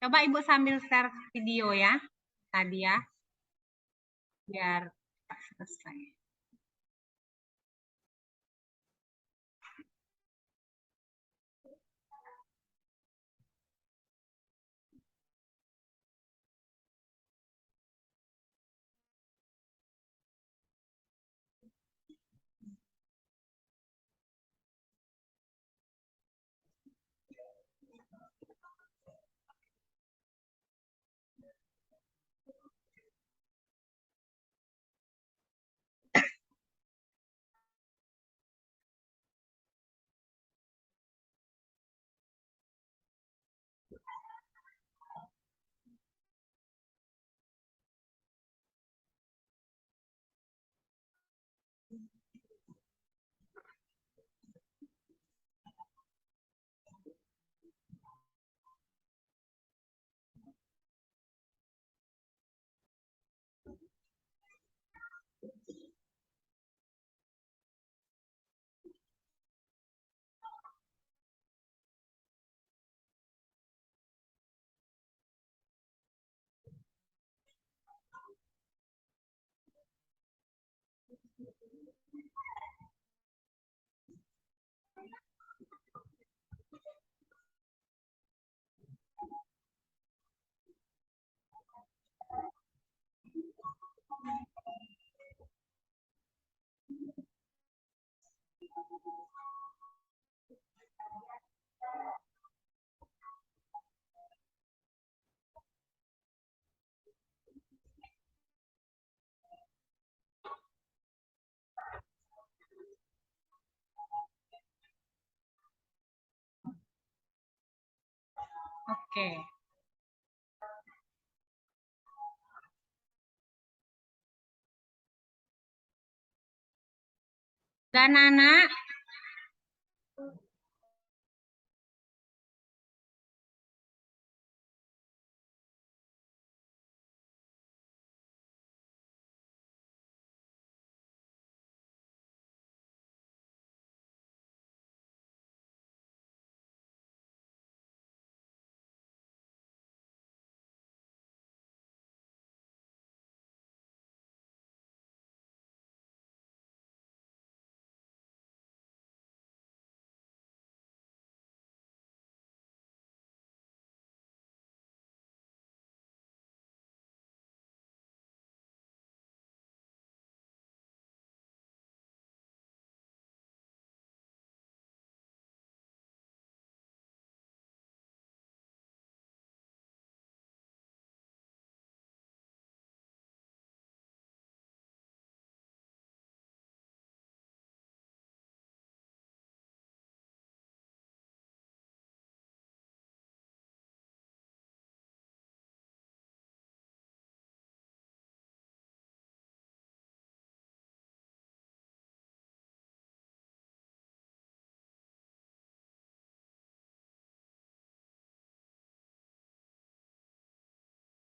Coba Ibu sambil share video ya, tadi ya, biar cepat selesai. Oke. Dan anak,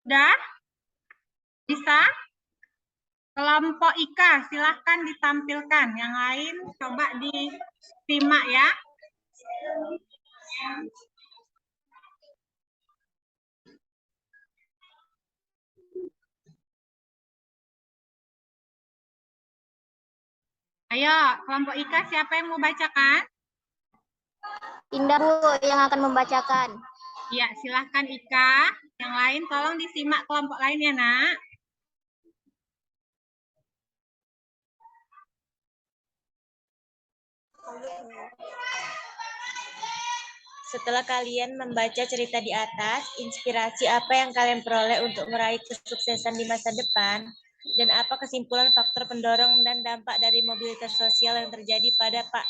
udah bisa? Kelompok IKA, silahkan ditampilkan. Yang lain coba disimak ya. Ayo, kelompok IKA siapa yang mau bacakan? Indah Bu yang akan membacakan. Iya, silahkan Ika. Yang lain tolong disimak kelompok lainnya, Nak. Setelah kalian membaca cerita di atas, inspirasi apa yang kalian peroleh untuk meraih kesuksesan di masa depan? Dan apa kesimpulan faktor pendorong dan dampak dari mobilitas sosial yang terjadi pada Pak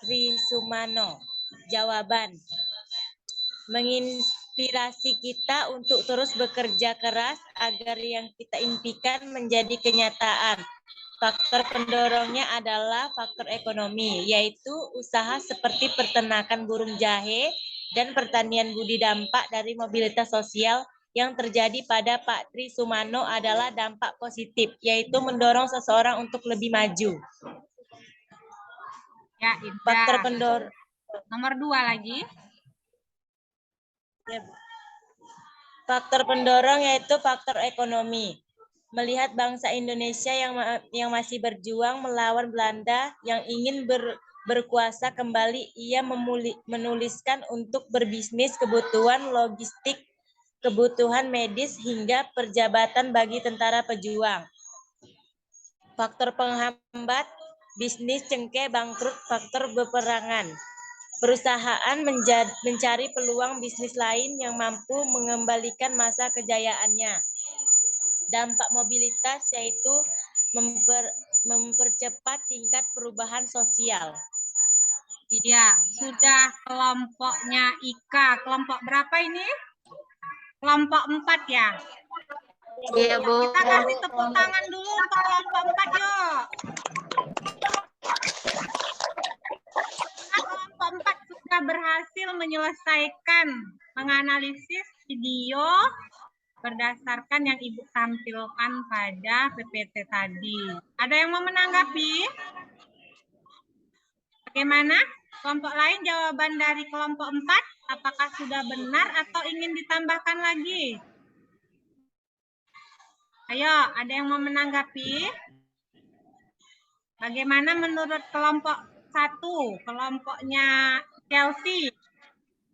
Tri Sumano? Jawaban: menginspirasi kita untuk terus bekerja keras agar yang kita impikan menjadi kenyataan. Faktor pendorongnya adalah faktor ekonomi, yaitu usaha seperti peternakan burung jahe dan pertanian budi. Dampak dari mobilitas sosial yang terjadi pada Pak Tri Sumano adalah dampak positif, yaitu mendorong seseorang untuk lebih maju. Ya, Indah. Faktor pendorong. Nomor 2 lagi. Ya, Faktor pendorong yaitu faktor ekonomi. Melihat bangsa Indonesia yang masih berjuang melawan Belanda yang ingin berkuasa kembali, ia menuliskan untuk berbisnis, kebutuhan logistik, kebutuhan medis, hingga perjabatan bagi tentara pejuang. Faktor penghambat, bisnis cengkeh, bangkrut, faktor peperangan. Perusahaan mencari peluang bisnis lain yang mampu mengembalikan masa kejayaannya. Dampak mobilitas yaitu mempercepat tingkat perubahan sosial. Ya, sudah kelompoknya Ika. Kelompok berapa ini? Kelompok 4 ya? Iya, Bu. Kita kasih tepuk tangan dulu untuk kelompok 4 yuk. Kelompok 4 sudah berhasil menyelesaikan menganalisis video berdasarkan yang Ibu tampilkan pada PPT tadi. Ada yang mau menanggapi? Bagaimana? Kelompok lain jawaban dari kelompok 4, apakah sudah benar atau ingin ditambahkan lagi? Ayo, ada yang mau menanggapi? Bagaimana menurut kelompok 1, kelompoknya Chelsea?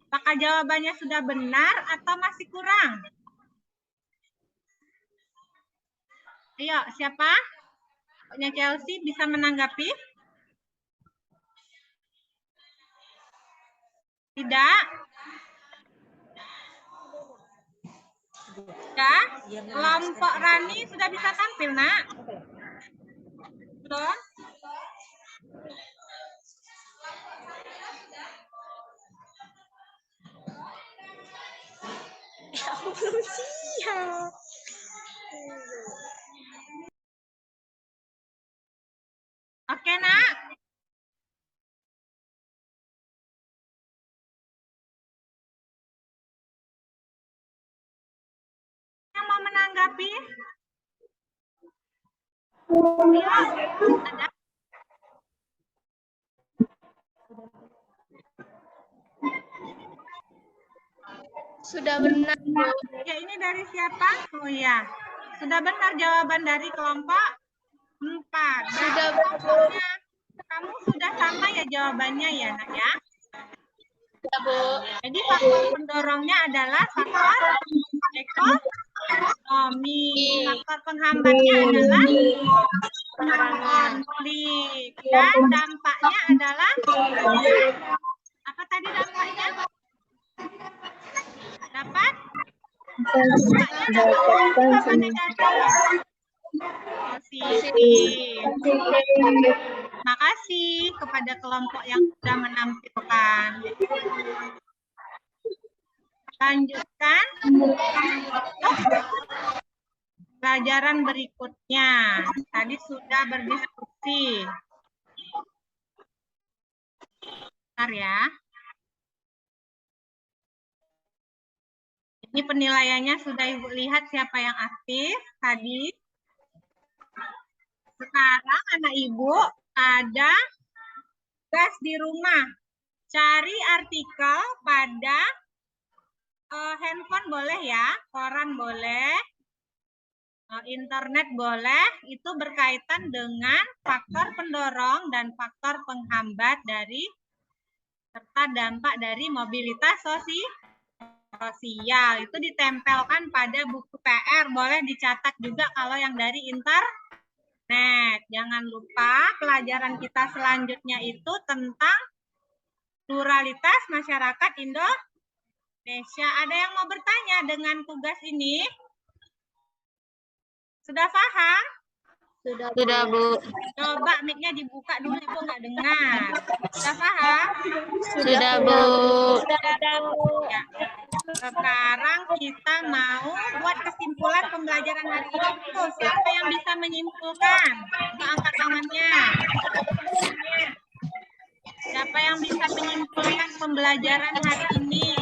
Apakah jawabannya sudah benar atau masih kurang? Ayo, siapa? Kelompoknya Chelsea bisa menanggapi? Tidak? Sudah? Kelompok Rani sudah bisa tampil, Nak? Belum? Aku belum siap. Oke, Nak? Yang mau menanggapi? Ayo, ada? Sudah benar, Bu. Ya, ini dari siapa? Oh iya, sudah benar jawaban dari kelompok 4. Sudah kelompoknya. Kamu sudah sama ya jawabannya ya, Nak ya? Sudah, Bu. Jadi faktor pendorongnya adalah faktor ekonomi. Faktor penghambatnya adalah konflik. Dan dampaknya adalah apa tadi dampaknya? Dapat? Dampaknya dapat positif apa negatif? Positif. Terima kasih kepada kelompok yang sudah menampilkan. Lanjutkan pelajaran berikutnya. Tadi sudah berdiskusi. Bentar ya. Ini penilaiannya sudah Ibu lihat siapa yang aktif tadi. Sekarang anak Ibu ada tugas di rumah. Cari artikel pada handphone boleh ya, koran boleh, internet boleh, itu berkaitan dengan faktor pendorong dan faktor penghambat dari serta dampak dari mobilitas sosial. Itu ditempelkan pada buku PR, boleh dicatat juga kalau yang dari internet. Jangan lupa pelajaran kita selanjutnya itu tentang pluralitas masyarakat Indonesia. Ada yang mau bertanya dengan tugas ini? Sudah paham? Sudah, Bu. Coba mic-nya dibuka dulu, Ibu nggak dengar. Sudah paham? Sudah, Bu. Ya. Sekarang kita mau buat kesimpulan pembelajaran hari ini. Tuh, siapa yang bisa menyimpulkan? Coba angkat tangannya. Siapa yang bisa menyimpulkan pembelajaran hari ini?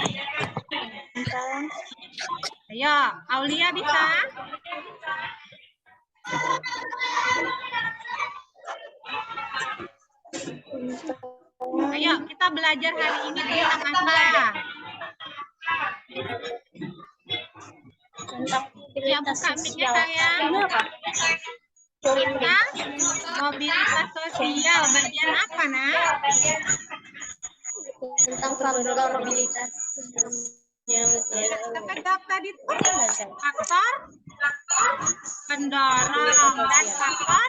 Ayo, Aulia bisa? Ayo, kita belajar hari ini tentang apa? Ya, buka mic-nya sayang. Tentang mobilitas sosial. Bagian apa, Nak? Tentang faktor mobilitas. Sampai jawab tadi tuh faktor pendorong dan faktor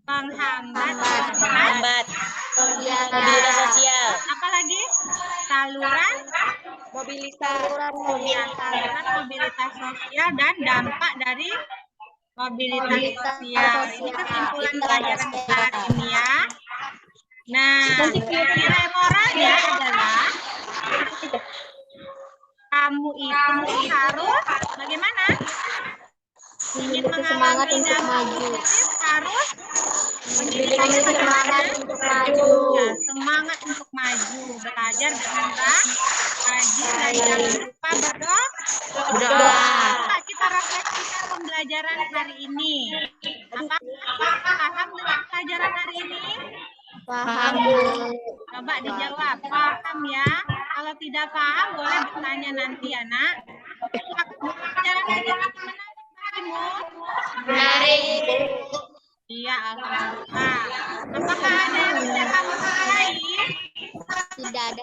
penghambat. Lambat. Mobilitas sosial. Apa lagi? Saluran Mobilitas. ya, saluran mobilitas sosial dan dampak dari mobilitas sosial. Ini kesimpulan pelajaran kita hari ini ya. Nah, nilai moralnya adalah kamu itu harus bagaimana? Ingin Semangat mengalami untuk dampak maju. positif harus Memiliki memiliki semangat untuk maju. Ya, semangat untuk maju, belajar dengan rajin dan jangan lupa berdoa. Coba kita refleksikan pembelajaran hari ini. Apakah paham dengan pelajaran hari ini? Paham. Coba dijawab, paham ya. Kalau tidak paham boleh bertanya nanti ya, Nak. Pelajaran hari ini gimana bagimu? Menarik. Iya, alhamdulillah. Apakah ada yang bisa kamu sampaikan?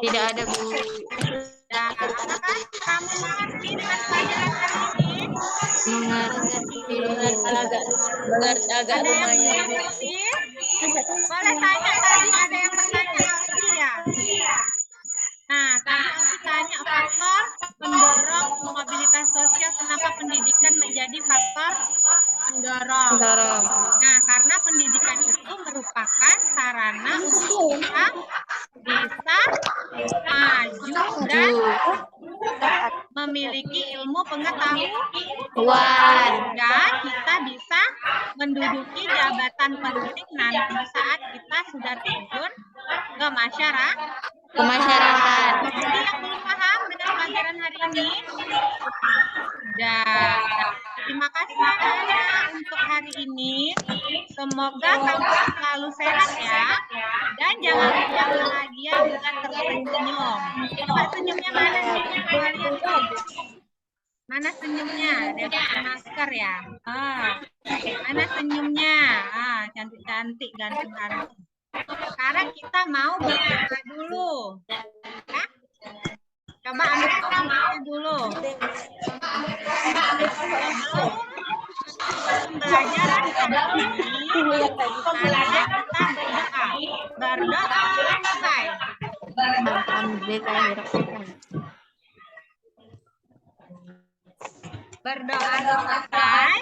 Tidak ada, Bu. Dan apakah kamu mengerti dengan pelajaran hari ini? Mengerti. Agak Ada yang lumayan. mengerti? Boleh tanya tadi, ada yang bertanya Alfi ya? Nah, tadi Alfi tanya faktor pendorong mobilitas sosial, kenapa pendidikan menjadi faktor pendorong? Nah, karena pendidikan itu merupakan sarana untuk kita bisa maju dan memiliki ilmu pengetahuan dan kita bisa menduduki jabatan penting nanti saat kita sudah terjun ke masyarakat. Jadi yang belum paham dengan pelajaran hari ini, dan terima kasih banyak untuk hari ini. Semoga kamu selalu sehat ya, dan jangan lupa bahagia juga tersenyum. Coba senyumnya mana nih? Kalian mana senyumnya? Ada yang pakai masker ya? Mana senyumnya? Cantik-cantik, ganteng-ganteng. Sekarang kita mau berdoa dulu. Ya? Coba ambil fotonya dulu. Pembelajaran hari ini, caranya kita berdoa. Berdoa selesai. Berdoa selesai.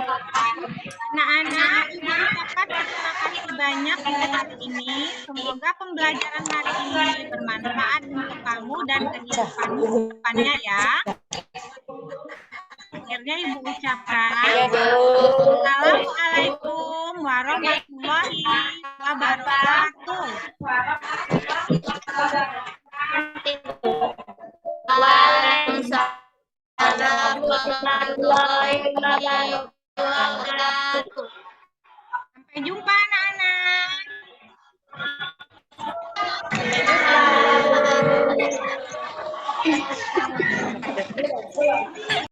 Anak-anak, Ibu ucapkan terima kasih banyak untuk hari ini. Semoga pembelajaran hari ini bermanfaat untuk kamu dan kehidupanmu ke depannya ya. Akhirnya Ibu ucapkan Assalamualaikum warahmatullahi wabarakatuh. Waalaikumsalam warahmatullahi wabarakatuh. Sampai jumpa anak-anak. Sampai jumpa.